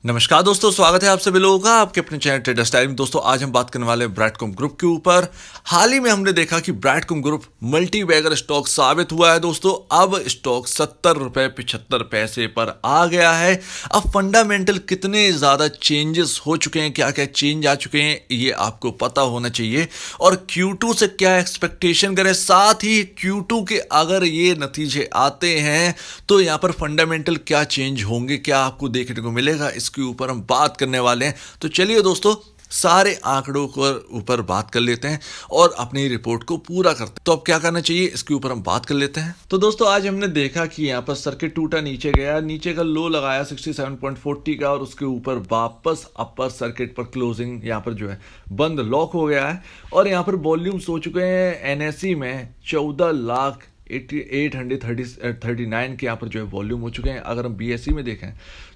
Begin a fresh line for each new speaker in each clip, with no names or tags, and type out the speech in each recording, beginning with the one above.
नमस्कार दोस्तों, स्वागत है आप सभी लोगों का आपके अपने चैनल ट्रेडर स्टाइल में। दोस्तों आज हम बात करने वाले हैं ब्रैडकॉम ग्रुप के ऊपर। हाल ही में हमने देखा कि ब्रैडकॉम ग्रुप मल्टी बैगर स्टॉक साबित हुआ है। दोस्तों अब स्टॉक 70 रुपये 75 पैसे पर आ गया है। अब फंडामेंटल कितने ज़्यादा चेंजेस हो चुके हैं, क्या क्या चेंज आ चुके हैं, ये आपको पता होना चाहिए। और Q2 से क्या एक्सपेक्टेशन करें, साथ ही Q2 के अगर ये नतीजे आते हैं तो यहाँ पर फंडामेंटल क्या चेंज होंगे, क्या आपको देखने को मिलेगा, इसके ऊपर हम बात करने वाले हैं। तो चलिए दोस्तों सारे आंकड़ों के ऊपर बात कर लेते हैं और अपनी रिपोर्ट को पूरा करते हैं। तो अब क्या करना चाहिए इसके ऊपर हम बात कर लेते हैं। तो दोस्तों आज हमने देखा कि यहाँ पर सर्किट टूटा, नीचे गया, नीचे का लो लगाया 67.40 का और उसके ऊपर वापस अपर सर्किट पर क्लोजिंग यहाँ पर जो है बंद लॉक हो गया है। और यहाँ पर वॉल्यूम्स हो चुके हैं एनएसई में 14,839 के यहाँ पर जो है वॉल्यूम हो चुके हैं। अगर हम बीएसई में देखें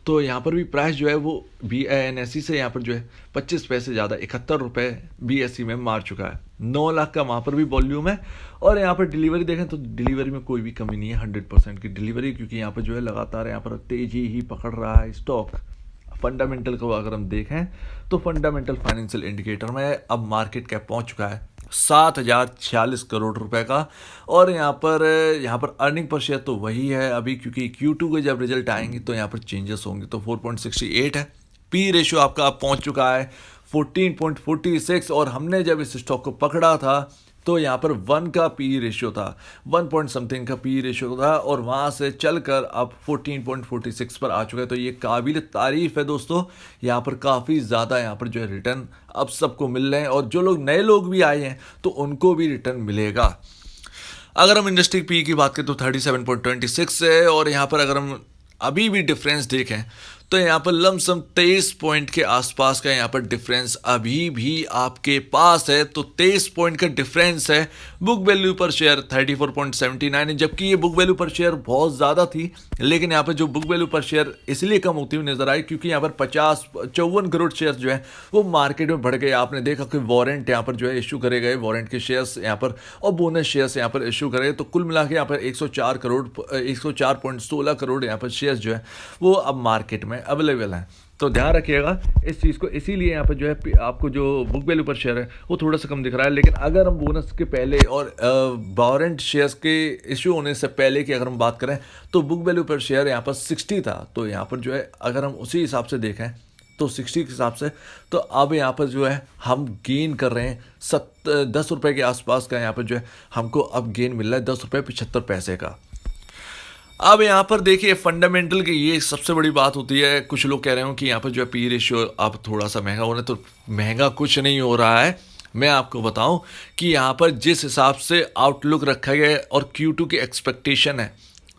तो यहाँ पर भी प्राइस जो है वो एनएसई से यहाँ पर जो है 25 पैसे ज़्यादा 71 रुपये बीएसई में मार चुका है। 9 लाख का वहाँ पर भी वॉल्यूम है। और यहाँ पर डिलीवरी देखें तो डिलीवरी में कोई भी कमी नहीं है, 100% की डिलीवरी, क्योंकि यहाँ पर जो है लगातार यहाँ पर तेजी ही पकड़ रहा है स्टॉक। फंडामेंटल को अगर हम देखें तो फंडामेंटल फाइनेंशियल इंडिकेटर में अब मार्केट कैप पहुंच चुका है 7,046 करोड़ रुपए का। और यहाँ पर अर्निंग पर शेयर तो वही है अभी, क्योंकि Q2 के जब रिजल्ट आएंगे तो यहाँ पर चेंजेस होंगे। तो 4.68 है, पी रेशियो आपका अब पहुंच चुका है 14.46। और हमने जब इस स्टॉक को पकड़ा था तो यहाँ पर 1 का पी रेशियो था, 1 पॉइंट समथिंग का पी रेशियो था, और वहाँ से चलकर अब 14.46 पर आ चुका है। तो ये काबिल तारीफ है दोस्तों। यहाँ पर काफ़ी ज़्यादा यहाँ पर जो है रिटर्न अब सबको मिल रहे हैं, और जो लोग नए लोग भी आए हैं तो उनको भी रिटर्न मिलेगा। अगर हम इंडस्ट्री पी की बात करें तो 37.26 है। और यहाँ पर अगर हम अभी भी डिफरेंस देखें तो यहाँ पर लमसम 23 पॉइंट के आसपास का यहाँ पर डिफरेंस अभी भी आपके पास है। तो 23 पॉइंट का डिफरेंस है। बुक वैल्यू पर शेयर 34.79 है, जबकि ये बुक वैल्यू पर शेयर बहुत ज़्यादा थी, लेकिन यहाँ पर जो बुक वैल्यू पर शेयर इसलिए कम होती हुई नजर आई क्योंकि यहाँ पर 54 करोड़ शेयर जो है वो मार्केट में बढ़ गए। आपने देखा कि वारंट यहाँ पर जो है इशू करे गए, वारंट के शेयर्स यहाँ पर और बोनस शेयर्स यहाँ पर इशू करे, तो कुल मिला के यहाँ पर 104.16 करोड़ यहाँ पर शेयर्स जो है वो अब मार्केट में अवेलेबल हैं। तो ध्यान रखिएगा इस चीज़ को। इसीलिए यहाँ पर जो है आपको जो बुक वैल्यू पर शेयर है वो थोड़ा सा कम दिख रहा है। लेकिन अगर हम बोनस के पहले और वारंट शेयर्स के इशू होने से पहले की अगर हम बात करें तो बुक वैल्यू पर शेयर यहाँ पर 60 था। तो यहाँ पर जो है अगर हम उसी हिसाब से देखें तो 60 के हिसाब से तो अब यहाँ पर जो है हम गेन कर रहे हैं 10 रुपये के आसपास का। यहाँ पर जो है हमको अब गेन मिल रहा है 10 रुपये 75 पैसे का। अब यहाँ पर देखिए फंडामेंटल की ये सबसे बड़ी बात होती है। कुछ लोग कह रहे हो कि यहाँ पर जो है पी रेशियो अब थोड़ा सा महंगा हो रहा है, तो महंगा कुछ नहीं हो रहा है। मैं आपको बताऊं कि यहाँ पर जिस हिसाब से आउटलुक रखा गया है और Q2 की एक्सपेक्टेशन है,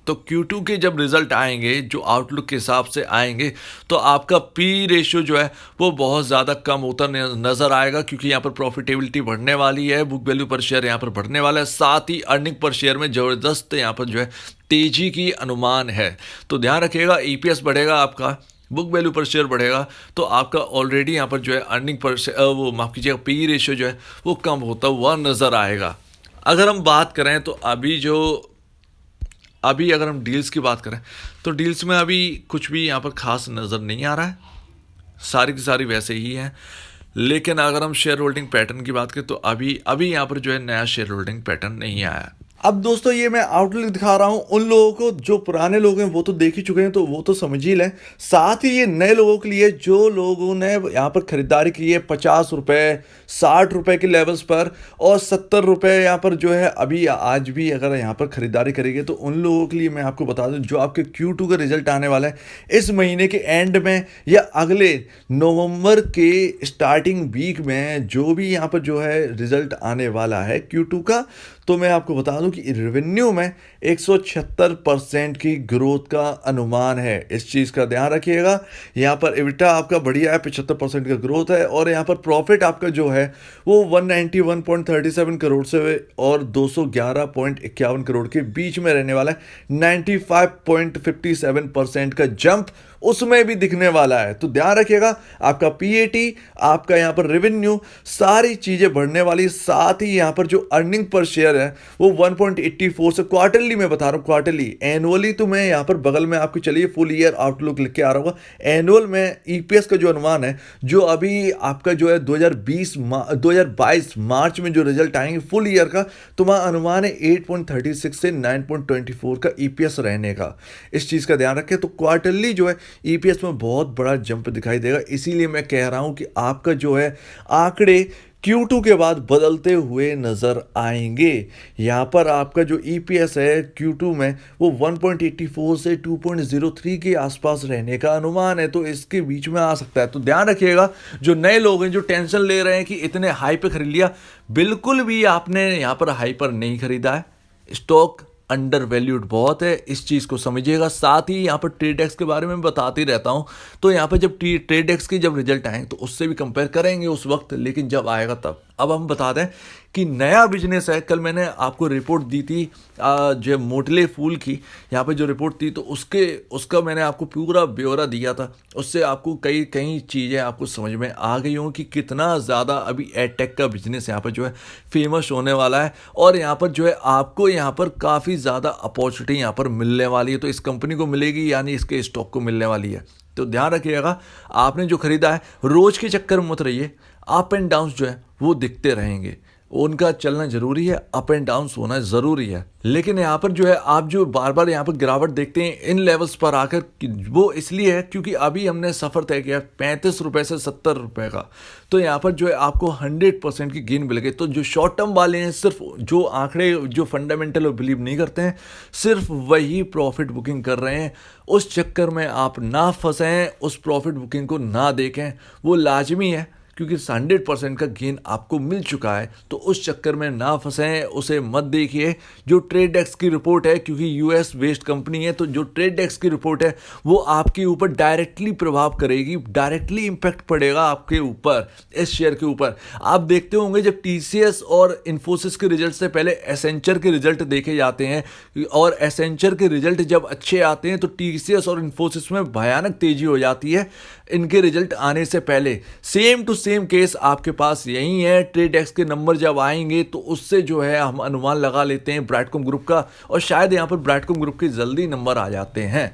तो Q2 के जब रिजल्ट आएंगे जो आउटलुक के हिसाब से आएंगे तो आपका पी रेशियो जो है वो बहुत ज़्यादा कम होता नज़र आएगा, क्योंकि यहाँ पर प्रॉफिटेबिलिटी बढ़ने वाली है, बुक वैल्यू पर शेयर यहाँ पर बढ़ने वाला है, साथ ही अर्निंग पर शेयर में ज़बरदस्त यहाँ पर जो है तेजी की अनुमान है। तो ध्यान रखिएगा EPS बढ़ेगा आपका, बुक वैल्यू पर शेयर बढ़ेगा, तो आपका ऑलरेडी यहाँ पर जो है अर्निंग पर वो माफ़ कीजिएगा पी रेशियो जो है वो कम होता हुआ नज़र आएगा। अगर हम बात करें तो अभी अगर हम डील्स की बात करें तो डील्स में अभी कुछ भी यहाँ पर खास नज़र नहीं आ रहा है, सारी की सारी वैसे ही हैं। लेकिन अगर हम शेयर होल्डिंग पैटर्न की बात करें तो अभी यहाँ पर जो है नया शेयर होल्डिंग पैटर्न नहीं आया। अब दोस्तों ये मैं आउटलुक दिखा रहा हूं उन लोगों को, जो पुराने लोग हैं वो तो देख ही चुके हैं तो वो तो समझ ही लें, साथ ही ये नए लोगों के लिए जो लोगों ने यहाँ पर खरीदारी की है 50 रुपये 60 रुपये के लेवल्स पर और 70 रुपये यहाँ पर जो है अभी आज भी अगर यहाँ पर खरीदारी करेंगे, तो उन लोगों के लिए मैं आपको बता दूं जो आपके Q2 का रिजल्ट आने वाला है इस महीने के एंड में या अगले नवंबर के स्टार्टिंग वीक में, जो भी यहाँ पर जो है रिजल्ट आने वाला है Q2 का, तो मैं आपको बता दूं कि रेवेन्यू में 176% की ग्रोथ का अनुमान है। इस चीज़ का ध्यान रखिएगा। यहाँ पर एबिटा आपका बढ़िया है, 75% का ग्रोथ है, और यहाँ पर प्रॉफिट आपका जो है वो 191.37 करोड़ से और 211.51 करोड़ के बीच में रहने वाला है। 95.57% का जंप उसमें भी दिखने वाला है। तो ध्यान रखिएगा, आपका पीएटी, आपका यहाँ पर रेवेन्यू, सारी चीजें बढ़ने वाली। साथ ही यहाँ पर जो अर्निंग पर शेयर है वो 1.84 से, क्वार्टरली मैं बता रहा हूँ, क्वार्टरली। एनुअली तो मैं यहाँ पर बगल में आपको चलिए फुल ईयर आउटलुक लिख के आ रहा हूँ। एनुअल में ईपीएस का जो अनुमान है, जो अभी आपका जो है 2022 मार्च में जो रिजल्ट आएंगे फुल ईयर का, तो वहाँ अनुमान है 8.36 से 9.24 का ईपीएस रहने का। इस चीज़ का ध्यान रखें। तो क्वार्टरली जो है ईपीएस में बहुत बड़ा जंप दिखाई देगा। इसीलिए मैं कह रहा हूँ कि आपका जो है आंकड़े Q2 के बाद बदलते हुए नजर आएंगे। यहाँ पर आपका जो ईपीएस है Q2 में वो 1.84 से 2.03 के आसपास रहने का अनुमान है, तो इसके बीच में आ सकता है। तो ध्यान रखिएगा, जो नए लोग हैं जो टेंशन ले रहे हैं कि इतने हाई पे खरीद लिया, बिल्कुल भी आपने यहाँ पर हाई पर नहीं खरीदा है। स्टॉक अंडर वैल्यूड बहुत है, इस चीज़ को समझिएगा। साथ ही यहाँ पर ट्रेडेक्स के बारे में बताते रहता हूँ, तो यहाँ पर जब ट्रेडेक्स की जब रिजल्ट आए तो उससे भी कंपेयर करेंगे उस वक्त, लेकिन जब आएगा तब। अब हम बता दें कि नया बिजनेस है। कल मैंने आपको रिपोर्ट दी थी जो मोटले फूल की, यहाँ पे जो रिपोर्ट थी, तो उसका मैंने आपको पूरा ब्यौरा दिया था। उससे आपको कई चीज़ें आपको समझ में आ गई हों कि कितना ज़्यादा अभी एडटेक का बिजनेस यहाँ पर जो है फेमस होने वाला है, और यहाँ पर जो है आपको यहाँ पर काफ़ी ज़्यादा अपॉर्चुनिटी यहाँ पर मिलने वाली है। तो इस कंपनी को मिलेगी, यानी इसके स्टॉक को मिलने वाली है। तो ध्यान रखिएगा, आपने जो खरीदा है रोज के चक्कर में मत रहिए। अप एंड डाउन जो है वो दिखते रहेंगे, उनका चलना जरूरी है, अप एंड डाउन होना जरूरी है। लेकिन यहाँ पर जो है आप जो बार बार यहाँ पर गिरावट देखते हैं इन लेवल्स पर आकर, वो इसलिए है क्योंकि अभी हमने सफ़र तय किया 35 रुपये से 70 रुपये का। तो यहाँ पर जो है आपको 100% की गेन मिल गई। तो जो शॉर्ट टर्म वाले हैं, सिर्फ जो आंकड़े जो फंडामेंटल बिलीव नहीं करते हैं, सिर्फ वही प्रॉफिट बुकिंग कर रहे हैं। उस चक्कर में आप ना फंसें, उस प्रॉफिट बुकिंग को ना देखें, वो लाजमी है क्योंकि 100% का गेन आपको मिल चुका है। तो उस चक्कर में ना फंसें, उसे मत देखिए। जो ट्रेडेक्स की रिपोर्ट है, क्योंकि यूएस बेस्ड कंपनी है, तो जो ट्रेडेक्स की रिपोर्ट है वो आपके ऊपर डायरेक्टली प्रभाव करेगी, डायरेक्टली इंपैक्ट पड़ेगा आपके ऊपर, इस शेयर के ऊपर। आप देखते होंगे जब टीसीएस और इन्फोसिस के रिजल्ट से पहले एसेंचर के रिजल्ट देखे जाते हैं, और एसेंचर के रिजल्ट जब अच्छे आते हैं तो टीसीएस और इन्फोसिस में भयानक तेजी हो जाती है इनके रिजल्ट आने से पहले। सेम टू सेम केस आपके पास यही है। ट्रेडेक्स के नंबर जब आएंगे तो उससे जो है हम अनुमान लगा लेते हैं ब्राइटकॉम ग्रुप का, और शायद यहाँ पर ब्राइटकॉम ग्रुप के जल्दी नंबर आ जाते हैं।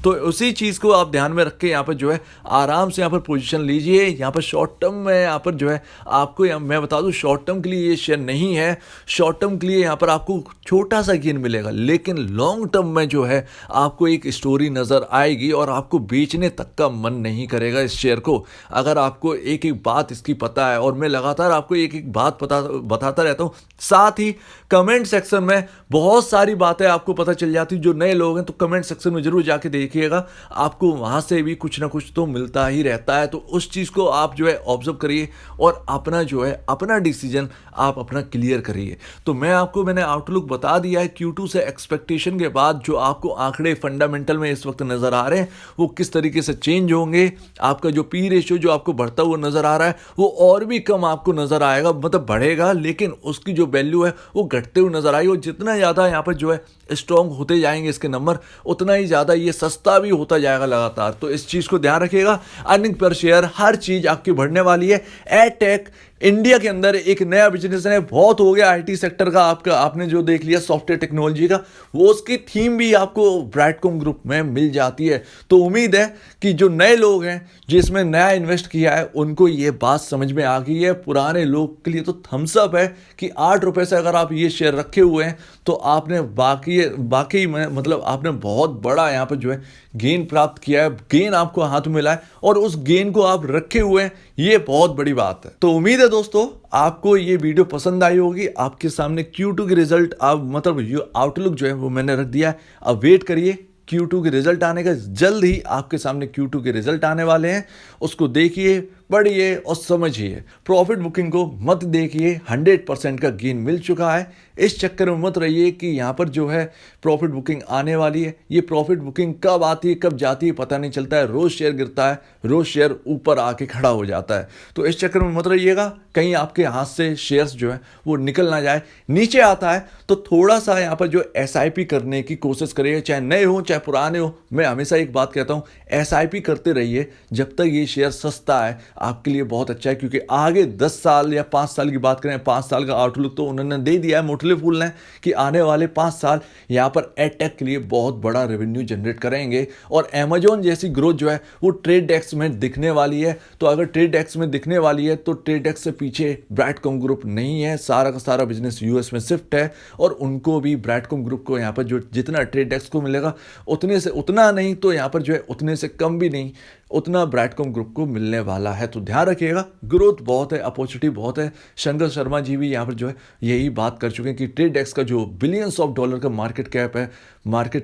तो उसी चीज़ को आप ध्यान में रख के यहाँ पर जो है आराम से यहाँ पर पोजीशन लीजिए। यहाँ पर शॉर्ट टर्म में यहाँ पर जो है आपको मैं बता दूँ, शॉर्ट टर्म के लिए ये शेयर नहीं है। शॉर्ट टर्म के लिए यहाँ पर आपको छोटा सा गेन मिलेगा, लेकिन लॉन्ग टर्म में जो है आपको एक स्टोरी नज़र आएगी और आपको बेचने तक का मन नहीं करेगा इस शेयर को। अगर आपको एक एक बात इसकी पता है, और मैं लगातार आपको एक एक बात बताता रहता हूँ, साथ ही कमेंट सेक्शन में बहुत सारी बातें आपको पता चल जाती। जो नए लोग हैं तो कमेंट सेक्शन में जरूर जाके देखिएगा, आपको वहां से भी कुछ ना कुछ तो मिलता ही रहता है। तो उस चीज को आप जो है ऑब्जर्व करिए और अपना जो है अपना डिसीजन आप अपना क्लियर करिए। तो मैंने आउटलुक बता दिया है। Q2 से एक्सपेक्टेशन के बाद जो आपको आंकड़े फंडामेंटल में इस वक्त नजर आ रहे हैं वो किस तरीके से चेंज होंगे। आपका जो पी रेशियो जो आपको बढ़ता हुआ नजर आ रहा है वो और भी कम आपको नजर आएगा, मतलब बढ़ेगा, लेकिन उसकी जो वैल्यू है वो घटते हुए नजर आएगी। और जितना ज्यादा यहाँ पर जो है स्ट्रॉन्ग होते जाएंगे इसके नंबर, उतना ही ज्यादा ये सस्ता भी होता जाएगा लगातार। तो इस चीज को ध्यान रखिएगा। अर्निंग पर शेयर हर चीज आपकी बढ़ने वाली है। एडटेक इंडिया के अंदर एक नया बिजनेस है, बहुत हो गया आईटी सेक्टर का आपने जो देख लिया सॉफ्टवेयर टेक्नोलॉजी का, वो उसकी थीम भी आपको ब्राइटकॉम ग्रुप में मिल जाती है। तो उम्मीद है कि जो नए लोग हैं जिसमें नया इन्वेस्ट किया है उनको ये बात समझ में आ गई है। पुराने लोग के लिए तो थम्स अप है कि 8 रुपए से अगर आप ये शेयर रखे हुए हैं तो आपने बाकी में मतलब आपने बहुत बड़ा यहाँ पर जो है गेन प्राप्त किया है, गेन आपको हाथ में मिला है और उस गेन को आप रखे हुए हैं, ये बहुत बड़ी बात है। तो उम्मीद है दोस्तों आपको ये वीडियो पसंद आई होगी। आपके सामने Q2 के रिजल्ट मतलब आउटलुक जो है वो मैंने रख दिया है। अब वेट करिए Q2 के रिजल्ट आने का, जल्द ही आपके सामने Q2 के रिजल्ट आने वाले हैं, उसको देखिए, पढ़िए और समझिए, प्रॉफिट बुकिंग को मत देखिए, 100% का गेन मिल चुका है। इस चक्कर में मत रहिए कि यहाँ पर जो है प्रॉफिट बुकिंग आने वाली है। ये प्रॉफिट बुकिंग कब आती है कब जाती है पता नहीं चलता है, रोज शेयर गिरता है, रोज शेयर ऊपर आके खड़ा हो जाता है। तो इस चक्कर में मत रहिएगा, कहीं आपके हाथ से शेयर्स जो है वो निकल ना जाए। नीचे आता है तो थोड़ा सा यहाँ पर जो SIP करने की कोशिश करिए, चाहे नए हो चाहे पुराने हो। मैं हमेशा एक बात कहता हूँ, SIP करते रहिए जब तक ये शेयर सस्ता है, आपके लिए बहुत अच्छा है। क्योंकि आगे 10 साल या 5 साल की बात करें, 5 साल का आउटलुक तो उन्होंने दे दिया है मोटले फूल ने कि आने वाले 5 साल यहाँ पर एडटेक के लिए बहुत बड़ा रेवेन्यू जनरेट करेंगे। और अमेजोन जैसी ग्रोथ जो है वो ट्रेडडेक्स में दिखने वाली है। तो अगर ट्रेडडेक्स में दिखने वाली है तो ट्रेडडेक्स से पीछे ब्रैडकॉम ग्रुप नहीं है, सारा का सारा बिजनेस US में शिफ्ट है। और उनको भी ब्रैडकॉम ग्रुप को यहाँ पर जो जितना ट्रेडडेक्स को मिलेगा उतने से उतना नहीं, तो यहाँ पर जो है उतने से कम भी नहीं, उतना ब्रैडकॉम ग्रुप को मिलने वाला है। तो ध्यान रखिएगा, ग्रोथ बहुत है, अपॉर्चुनिटी बहुत है। शंकर शर्मा जी भी यहाँ पर जो है यही बात कर चुके हैं कि ट्रेडडेक्स का जो बिलियंस ऑफ डॉलर का मार्केट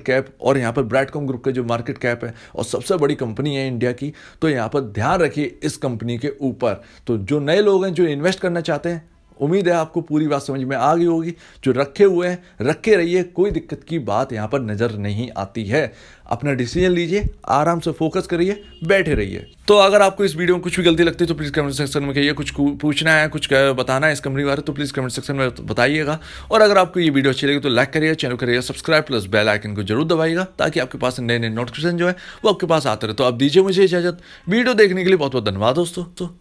कैप और यहाँ पर ब्रैडकॉम ग्रुप का जो मार्केट कैप है और सबसे बड़ी कंपनी है इंडिया की। तो यहाँ पर ध्यान रखिए इस कंपनी के ऊपर। तो जो नए लोग हैं जो इन्वेस्ट करना चाहते हैं, उम्मीद है आपको पूरी बात समझ में आ गई होगी। जो रखे हुए हैं रखे रहिए, कोई दिक्कत की बात यहाँ पर नज़र नहीं आती है। अपना डिसीजन लीजिए, आराम से फोकस करिए, बैठे रहिए। तो अगर आपको इस वीडियो में कुछ भी गलती लगती है तो प्लीज़ कमेंट सेक्शन में कहिए। कुछ पूछना है, कुछ बताना है इस कंपनी के बारे में तो प्लीज़ कमेंट सेक्शन में बताइएगा। और अगर आपको ये वीडियो अच्छी लगी तो लाइक करिए, चैनल करिए सब्सक्राइब, प्लस बेल आइकन को जरूर दबाइएगा ताकि आपके पास नए नए नोटिफिकेशन जो है वो आपके पास आते रहे। तो अब दीजिए मुझे इजाजत। वीडियो देखने के लिए बहुत बहुत धन्यवाद दोस्तों।